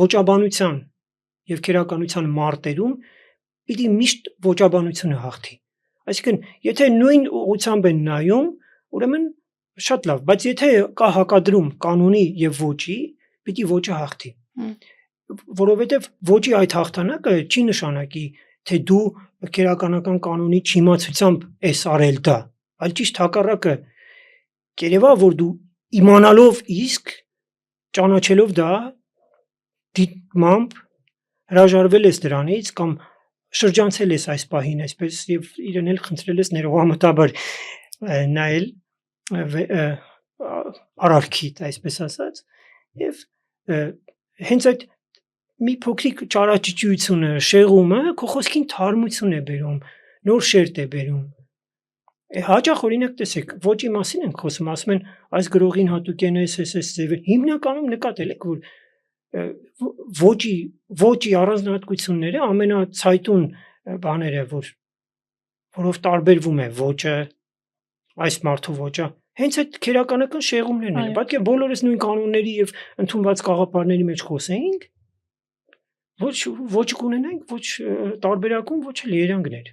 ոճաբանության եւ քերականության մարտերում պիտի միշտ ոճաբանությունը հաղթի։ Այսինքն, եթե նույն ուղղությամբ են նայում, ուրեմն շատ լավ, բայց եթե կա հակադրում կանոնի եւ ոճի, պիտի ոճը հաղթի։ Որովհետեւ ոճի այդ հաղթանակը չի նշանակի, թե դու քերականական կանոնի չիմացությամբ ես արել դա, այլ ճիշտ հակառակը, կերևա որ դու իմանալով իսկ ճանաչելով դա դիտմամբ հրաժարվել ես դրանից կամ շրջանցել ես այս պահին այսպես եւ իրեն էլ խնդրել ես ներողամտաբար նայել արարքիդ, այսպես ասած, եւ հենց այդ մի փոքրիկ ճարաճճիությունը, շեղումը քո խոսքին թարմություն է բերում, նոր շերտ է բերում։ Հաճախ օրինակ տեսեք, ոճի մասին ենք խոսում, ասում են այս գրողին հատուկ են SS ձևեր։ Հիմնականում նկատել եք, որ ոճի առանձնահատկությունները ամենացայտուն բաները, որով տարբերվում է ոճը, այս մարդու ոճը, հենց այդ քերականական շեղումներն են։ Պետք է բոլորս նույն կանոնների եւ ընդունված գաղափարների մեջ խոսեինք, ոչ ոճ կունենայինք, ոչ տարբերակում, ոչ էլ երանգներ։